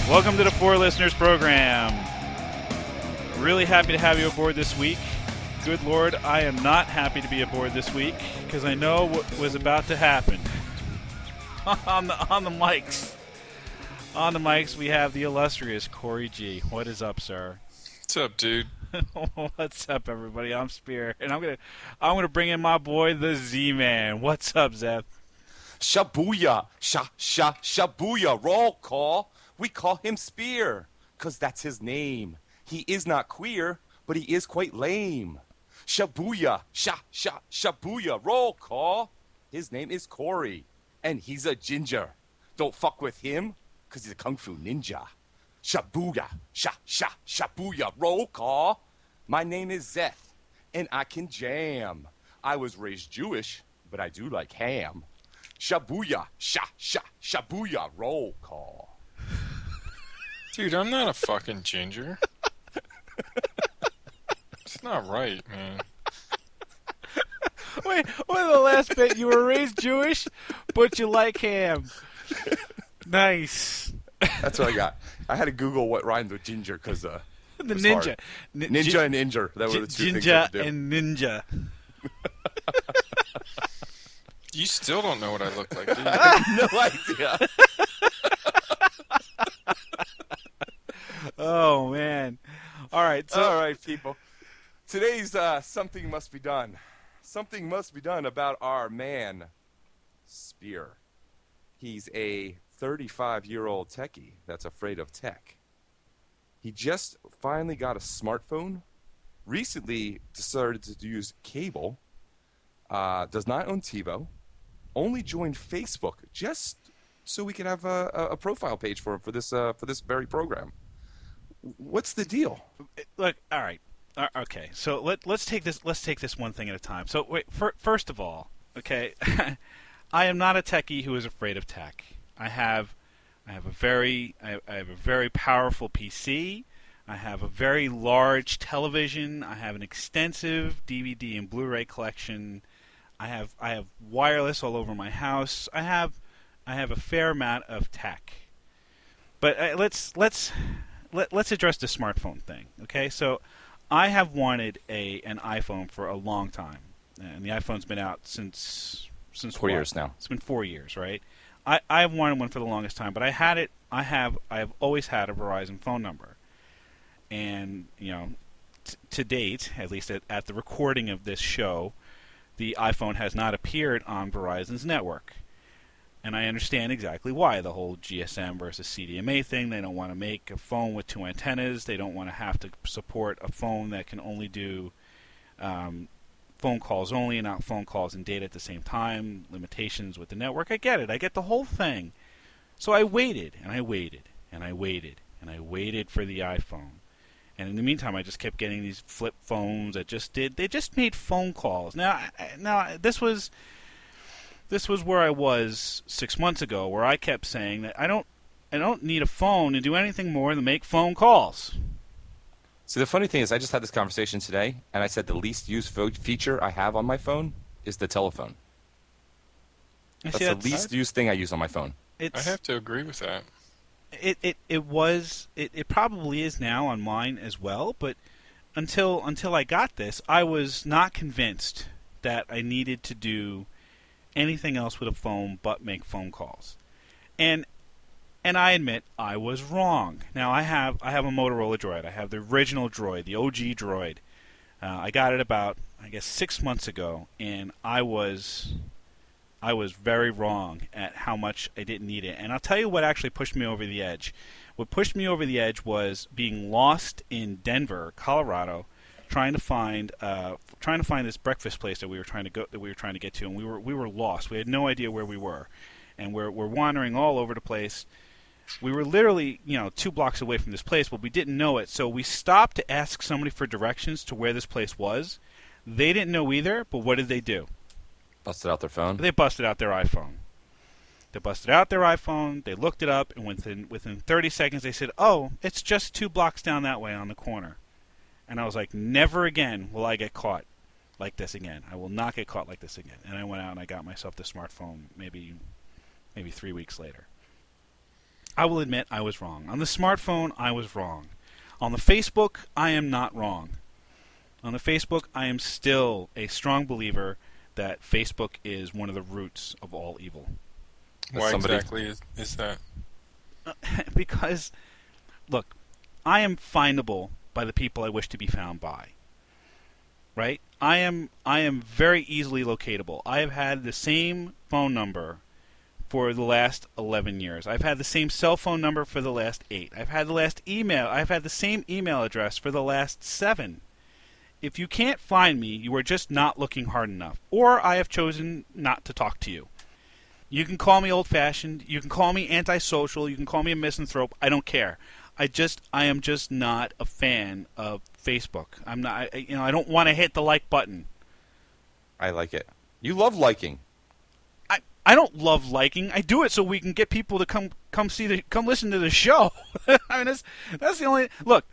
Welcome to the Four Listeners program. Really happy to have you aboard this week. Good Lord, I am not happy to be aboard this week because I know what was about to happen. on the mics. On the mics, we have the illustrious Corey G. What is up, sir? What's up, dude? What's up, everybody? I'm Spear, and I'm gonna bring in my boy, the Z-Man. What's up, Zeth? Shabuya, shabuya, roll call. We call him Spear, 'cause that's his name. He is not queer, but he is quite lame. Shabuya, shabuya, roll call. His name is Corey, and he's a ginger. Don't fuck with him, 'cause he's a kung fu ninja. Shabuya, shabuya, roll call. My name is Zeth, and I can jam. I was raised Jewish, but I do like ham. Shabuya, shabuya, roll call. Dude, I'm not a fucking ginger. It's not right, man. Wait, what was the last bit? You were raised Jewish, but you like ham. Nice. That's what I got. I had to Google what rhymed with ginger because The ninja. Ninja and injure. That were the two things I Ginger could do. and ninja. You still don't know what I look like, do you? No idea. Oh, man. All right. So, All right, people. Today's Something Must Be Done. Something must be done about our man, Spear. He's a 35-year-old techie that's afraid of tech. He just finally got a smartphone, recently started to use cable, does not own TiVo, only joined Facebook just so we can have a profile page for him for this very program. What's the deal? look, all right. Okay. So let's take this one thing at a time. So wait, first of all, okay, I am not a techie who is afraid of tech. I have a very powerful PC. I have a very large television. I have an extensive DVD and Blu-ray collection. I have wireless all over my house. I have a fair amount of tech. But let's address the smartphone thing. Okay, so I have wanted an iPhone for a long time, and the iPhone's been out since 4 years now. It's been 4 years, right? I've wanted one for the longest time, but I have always had a Verizon phone number, and to date, at least at the recording of this show, the iPhone has not appeared on Verizon's network. And I understand exactly why. The whole GSM versus CDMA thing. They don't want to make a phone with two antennas. They don't want to have to support a phone that can only do phone calls only and not phone calls and data at the same time. Limitations with the network. I get it. I get the whole thing. So I waited, and I waited, and I waited, and I waited for the iPhone. And in the meantime, I just kept getting these flip phones that they just made phone calls. Now this was where I was 6 months ago, where I kept saying that I don't need a phone to do anything more than make phone calls. So the funny thing is, I just had this conversation today, and I said the least used feature I have on my phone is the telephone. That's the least used thing I use on my phone. I have to agree with that. It probably is now on mine as well, but until I got this, I was not convinced that I needed to do anything else with a phone but make phone calls. And I admit I was wrong. Now I have a Motorola Droid. I have the original Droid, the OG Droid. I got it about 6 months ago, and I was very wrong at how much I didn't need it. And I'll tell you what actually pushed me over the edge. What pushed me over the edge was being lost in Denver, Colorado, trying to find this breakfast place that we were trying to get to, and we were lost. We had no idea where we were, and we're wandering all over the place. We were literally 2 blocks away from this place, but we didn't know it. So we stopped to ask somebody for directions to where this place was. They didn't know either, but what did they do? Busted out their phone? They busted out their iPhone. They looked it up, and within 30 seconds they said, "Oh, it's just 2 blocks down that way on the corner." And I was like, never again will I get caught like this again. I will not get caught like this again. And I went out and I got myself the smartphone maybe 3 weeks later. I will admit I was wrong. On the smartphone, I was wrong. On the Facebook, I am not wrong. On the Facebook, I am still a strong believer that Facebook is one of the roots of all evil. Why Somebody- exactly is that? Because, look, I am findable by the people I wish to be found by. Right? I am very easily locatable. I have had the same phone number for the last 11 years. I've had the same cell phone number for the last 8. I've had the same email address for the last 7. If you can't find me, you are just not looking hard enough, or I have chosen not to talk to you. You can call me old-fashioned, you can call me antisocial, you can call me a misanthrope, I don't care. I am just not a fan of Facebook. I'm not, I don't want to hit the like button. I like it. You love liking. I don't love liking. I do it so we can get people to come listen to the show. I mean, that's the only look.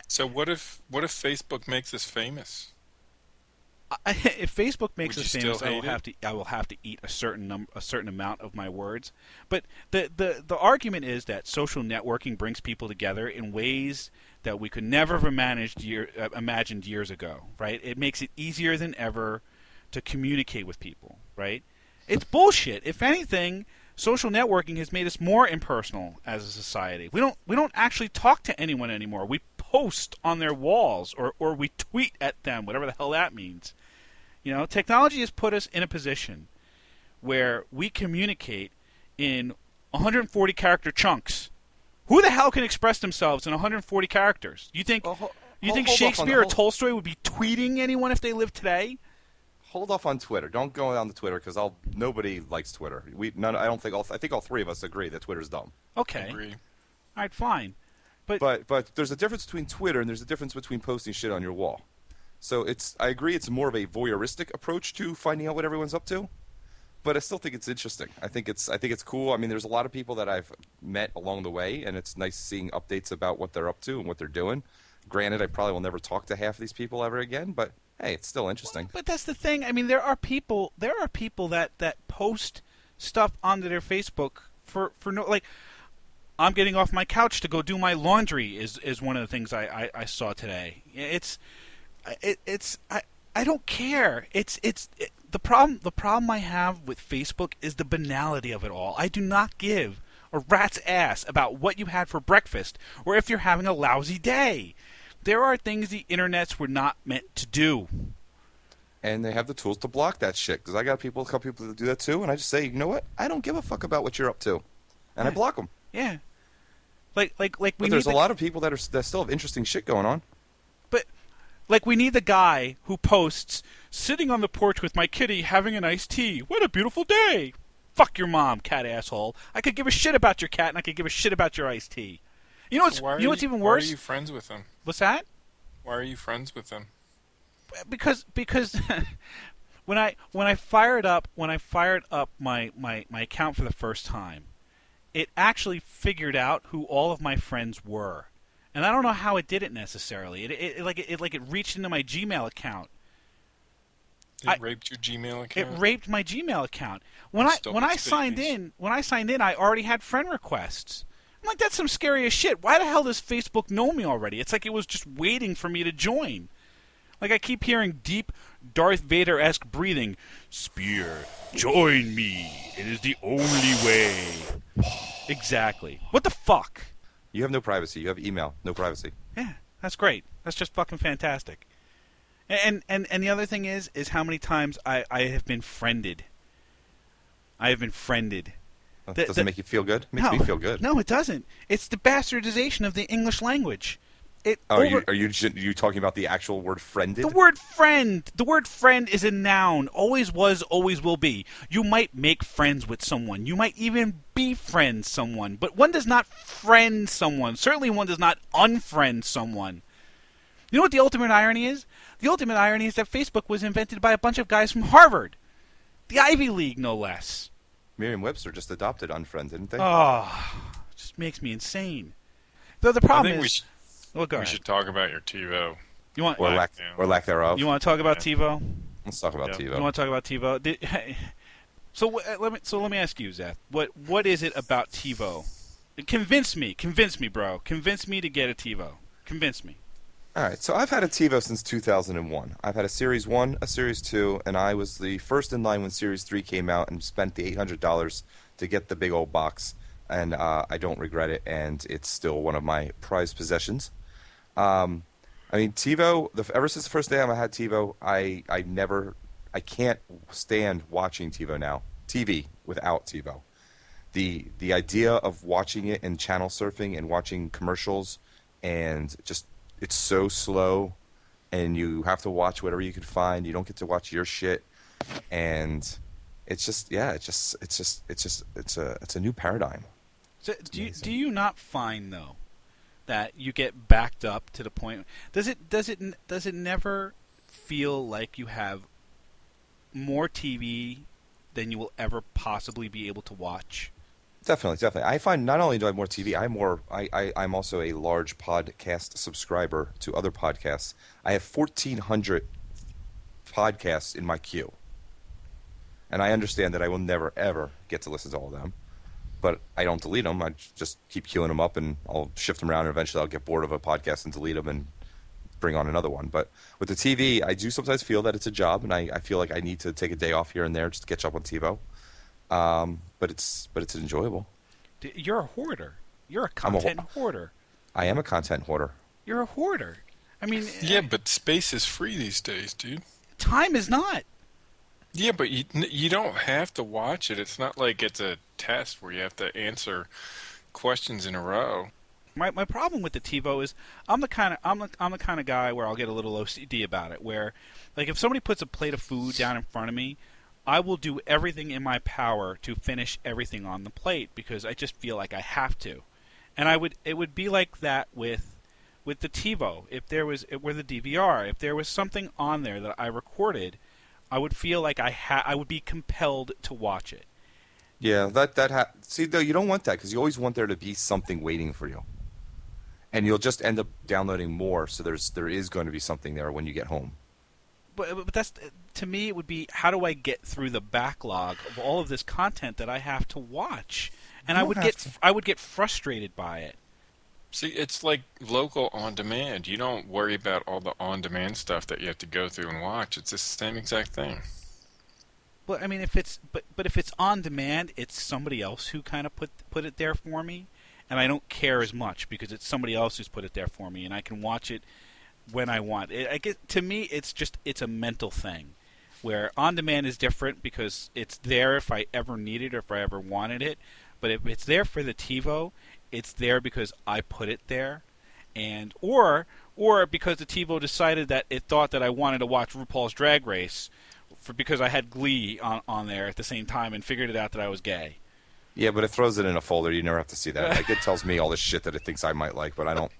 So what if Facebook makes us famous? If Facebook makes Would us you famous, still hate I will have to eat a certain amount of my words. But the argument is that social networking brings people together in ways that we could never have imagined years ago. Right? It makes it easier than ever to communicate with people. Right? It's bullshit. If anything, social networking has made us more impersonal as a society. We don't actually talk to anyone anymore. We post on their walls or we tweet at them, whatever the hell that means. Technology has put us in a position where we communicate in 140 character chunks. Who the hell can express themselves in 140 characters? You think hold Shakespeare or off on- Tolstoy would be tweeting anyone if they lived today? Hold off on Twitter. Don't go on the Twitter because nobody likes Twitter. I think all three of us agree that Twitter's dumb. Okay. Agree. All right, fine. But there's a difference between Twitter and there's a difference between posting shit on your wall. So I agree it's more of a voyeuristic approach to finding out what everyone's up to, but I still think it's interesting. I think it's cool. I mean, there's a lot of people that I've met along the way, and it's nice seeing updates about what they're up to and what they're doing. Granted, I probably will never talk to half of these people ever again, but hey, it's still interesting. But that's the thing. I mean, there are people that post stuff onto their Facebook for no, like, I'm getting off my couch to go do my laundry is one of the things I saw today. I don't care. The problem I have with Facebook is the banality of it all. I do not give a rat's ass about what you had for breakfast or if you're having a lousy day. There are things the internets were not meant to do. And they have the tools to block that shit. Because I got a couple people that do that too, and I just say, you know what? I don't give a fuck about what you're up to, and I block them. Yeah, like But there's a lot of people that still have interesting shit going on. But like we need the guy who posts sitting on the porch with my kitty having an iced tea. What a beautiful day. Fuck your mom, cat asshole. I could give a shit about your cat and I could give a shit about your iced tea. You know what's even worse? Why are you friends with them? What's that? Why are you friends with them? Because when I fired up my account for the first time, it actually figured out who all of my friends were. And I don't know how it did it necessarily. It reached into my Gmail account. It raped your Gmail account? It raped my Gmail account. When I signed in, I already had friend requests. I'm like, that's some scary as shit. Why the hell does Facebook know me already? It's like it was just waiting for me to join. Like I keep hearing deep Darth Vader-esque breathing. Spear, join me. It is the only way. Exactly. What the fuck? You have no privacy. You have email. No privacy. Yeah, that's great. That's just fucking fantastic. And the other thing is how many times I have been friended. I have been friended. Does it make you feel good? It makes me feel good. No, it doesn't. It's the bastardization of the English language. Are you talking about the actual word friended? The word friend. The word friend is a noun. Always was, always will be. You might make friends with someone. You might even befriend someone. But one does not friend someone. Certainly one does not unfriend someone. You know what the ultimate irony is? The ultimate irony is that Facebook was invented by a bunch of guys from Harvard. The Ivy League, no less. Merriam-Webster just adopted unfriend, didn't they? Oh, it just makes me insane. Though the problem is... we should talk about your TiVo. You want, or lack thereof. You want to talk about TiVo? Let's talk about TiVo. You want to talk about TiVo? So let me ask you, Zeth. What is it about TiVo Convince me, bro. Convince me to get a TiVo. Convince me. All right, so I've had a TiVo since 2001. I've had a Series 1, a Series 2, and I was the first in line when Series 3 came out and spent the $800 to get the big old box. And I don't regret it, and it's still one of my prized possessions. I mean, TiVo, ever since the first day I had TiVo, I can't stand watching TiVo now. TV without TiVo. The idea of watching it and channel surfing and watching commercials and just it's so slow and you have to watch whatever you can find. You don't get to watch your shit. And it's just it's a new paradigm. So do you not find though that you get backed up to the point does it never feel like you have more TV than you will ever possibly be able to watch? Definitely. I find not only do I have more TV, I'm also a large podcast subscriber to other podcasts. I have 1,400 podcasts in my queue. And I understand that I will never, ever get to listen to all of them. But I don't delete them. I just keep queuing them up, and I'll shift them around, and eventually I'll get bored of a podcast and delete them and bring on another one. But with the TV, I do sometimes feel that it's a job, and I feel like I need to take a day off here and there just to catch up on TiVo. But it's enjoyable. You're a hoarder. You're a content hoarder. I am a content hoarder. You're a hoarder. I mean... Yeah, but space is free these days, dude. Time is not. Yeah, but you don't have to watch it. It's not like it's a test where you have to answer questions in a row. My problem with the TiVo is I'm the kind of guy where I'll get a little OCD about it. Where, like, if somebody puts a plate of food down in front of me, I will do everything in my power to finish everything on the plate because I just feel like I have to. And it would be like that with the TiVo. If there was with the DVR, if there was something on there that I recorded, I would feel like I would be compelled to watch it. Yeah, see, though, you don't want that because you always want there to be something waiting for you, and you'll just end up downloading more. So there is going to be something there when you get home. But that's, to me, it would be how do I get through the backlog of all of this content that I have to watch, and I would get frustrated by it. See, it's like local on-demand. You don't worry about all the on-demand stuff that you have to go through and watch. It's the same exact thing. Well, I mean, if it's on demand, it's somebody else who kind of put it there for me, and I don't care as much because it's somebody else who's put it there for me, and I can watch it when I want. To me, it's a mental thing, where on demand is different because it's there if I ever need it or if I ever wanted it. But if it's there for the TiVo, it's there because I put it there, and or because the TiVo decided that it thought that I wanted to watch RuPaul's Drag Race, because I had Glee on there at the same time and figured it out that I was gay. Yeah, but it throws it in a folder. You never have to see that. Like, it tells me all this shit that it thinks I might like, but I don't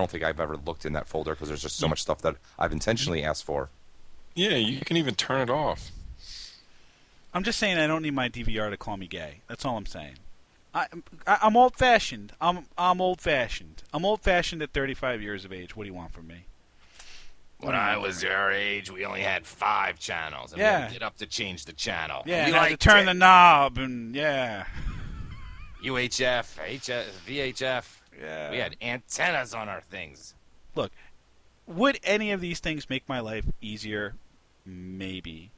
think I've ever looked in that folder because there's just so much stuff that I've intentionally asked for. Yeah, you can even turn it off. I'm just saying I don't need my DVR to call me gay. That's all I'm saying. I'm old-fashioned. I'm old-fashioned. I'm old-fashioned at 35 years of age. What do you want from me? When I was your age, we only had 5 channels, and we had to get up to change the channel. Yeah, and I had to turn the knob, and UHF, VHF. Yeah. We had antennas on our things. Look, would any of these things make my life easier? Maybe.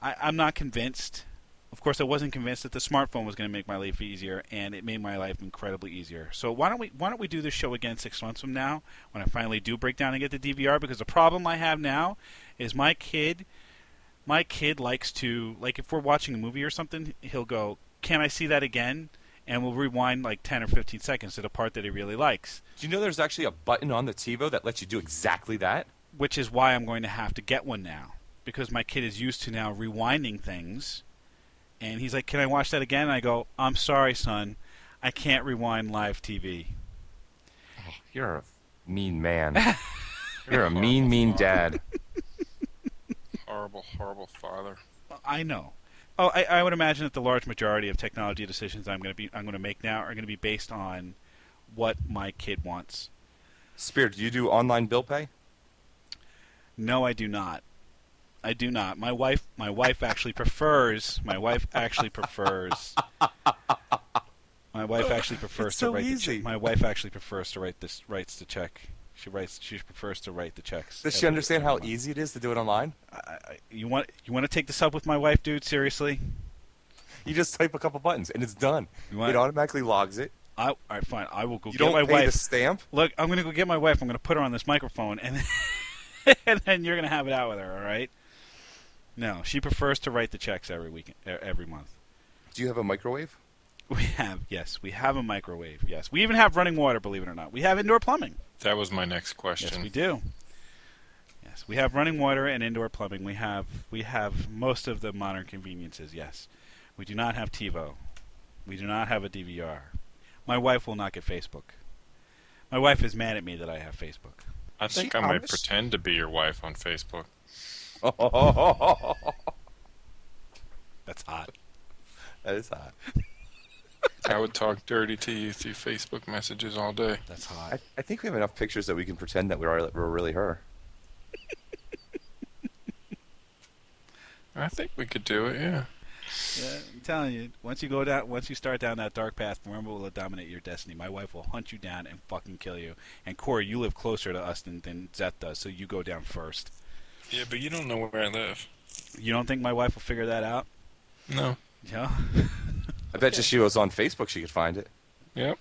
I'm not convinced. Of course, I wasn't convinced that the smartphone was going to make my life easier, and it made my life incredibly easier. So why don't we do this show again 6 months from now when I finally do break down and get the DVR? Because the problem I have now is my kid likes to, like, if we're watching a movie or something, he'll go, "Can I see that again?" And we'll rewind like 10 or 15 seconds to the part that he really likes. Do you know there's actually a button on the TiVo that lets you do exactly that? Which is why I'm going to have to get one now, because my kid is used to now rewinding things. And he's like, "Can I watch that again?" And I go, "I'm sorry, son. I can't rewind live TV." Oh, you're a mean man. You're a mean dad. Horrible, horrible father. I know. Oh, I would imagine that the large majority of technology decisions I'm going to make now are going to be based on what my kid wants. Spear, do you do online bill pay? No, I do not. I do not. My wife actually prefers My wife actually prefers It's to so write easy. the check. My wife actually prefers to writes the check. She prefers to write the checks. Does she understand how easy it is to do it online? You want to take this up with my wife, dude? Seriously? You just type a couple buttons and it's done. You want- It automatically logs it. All right, fine. I will go You get don't my pay wife. the stamp. Look, I'm going to go get my wife. I'm going to put her on this microphone, and then, and then you're going to have it out with her, all right? No, she prefers to write the checks every month. Do you have a microwave? We have a microwave, yes. We even have running water, believe it or not. We have indoor plumbing. That was my next question. Yes, we do. Yes, we have running water and indoor plumbing. We have most of the modern conveniences, yes. We do not have TiVo. We do not have a DVR. My wife will not get Facebook. My wife is mad at me that I have Facebook. I Is she think I might Amish? pretend to be your wife on Facebook. That's hot. That is hot. I would talk dirty to you through Facebook messages all day. That's hot. I think we have enough pictures that we can pretend that we're really her. I think we could do it, yeah. Yeah, I'm telling you, once you start down that dark path, remember will dominate your destiny. My wife will hunt you down and fucking kill you. And Corey, you live closer to us than Zeth does, so you go down first. Yeah, but you don't know where I live. You don't think my wife will figure that out? No. Yeah. I bet you she was on Facebook, she could find it. Yep.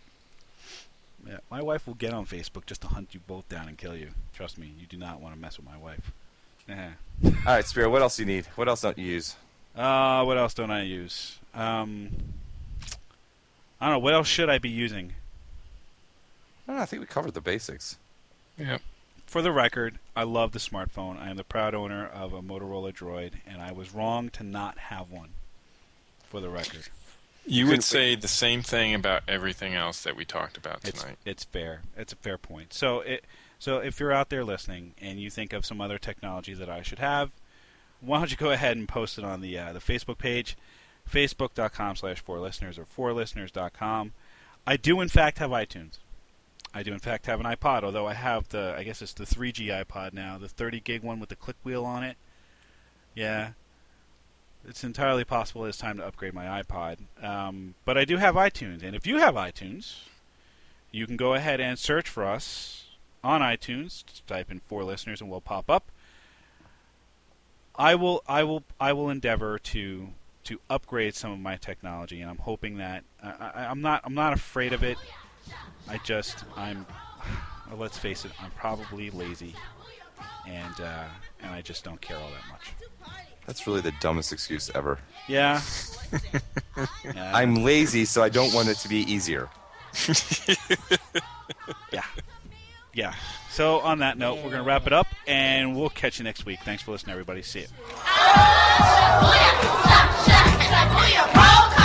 Yeah, my wife will get on Facebook just to hunt you both down and kill you. Trust me, you do not want to mess with my wife. Yeah. All right, Spear, what else do you need? What else don't you use? What else don't I use? I don't know. What else should I be using? I don't know, I think we covered the basics. Yep. For the record, I love the smartphone. I am the proud owner of a Motorola Droid, and I was wrong to not have one. For the record, You would say the same thing about everything else that we talked about tonight. it's fair. It's a fair point. So if you're out there listening and you think of some other technology that I should have, why don't you go ahead and post it on the Facebook page, facebook.com/4listeners or 4listeners.com. I do in fact have iTunes. I do in fact have an iPod, although I have I guess it's the 3G iPod now, the 30 gig one with the click wheel on it. Yeah. It's entirely possible it's time to upgrade my iPod. But I do have iTunes, and if you have iTunes, you can go ahead and search for us on iTunes. Just type in 4 listeners and we'll pop up. I will endeavor to upgrade some of my technology, and I'm hoping that I'm not afraid of it. Let's face it, I'm probably lazy, and I just don't care all that much. That's really the dumbest excuse ever. Yeah. Yeah. I'm lazy, so I don't want it to be easier. Yeah. So on that note, we're going to wrap it up, and we'll catch you next week. Thanks for listening, everybody. See you. Booyah, stop, shut, and booyah, roll call.